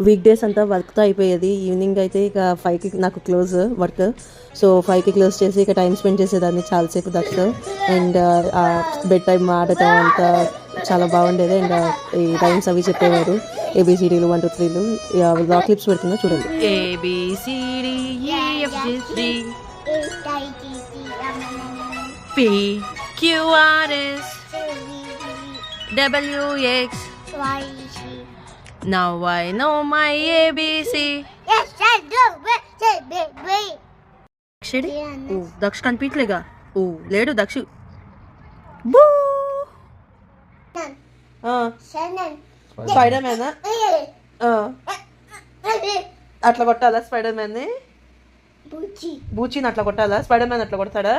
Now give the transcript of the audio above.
Week days అంతా వర్క్తో అయిపోయేది. ఈవినింగ్ అయితే ఇక 5కి నాకు క్లోజ్ వర్క్. సో 5కి క్లోజ్ చేసి ఇక టైం స్పెండ్ చేసేదాన్ని చాలాసేపు దక్షతో. అండ్ బెడ్ టైం ఆడటం అంతా చాలా బాగుండేది. అండ్ ఈ రైమ్స్ అవి చెప్పేవారు, ఏబిసిడీలు 1 2 3లు. బ్లాగ్ క్లిప్స్ పెడుతున్నా చూడండి. Now I know my ABC. Yes, I do. Wait. దక్షడి Daksha కనిపించలేగా. లేడు దక్షు. బూ స్పైడర్ మ్యాన్ అట్లా కొట్టాలా? స్పైడర్ మ్యాన్ని బూచిని అట్లా కొట్టాలా? స్పైడర్ మ్యాన్ అట్లా కొడతాడా?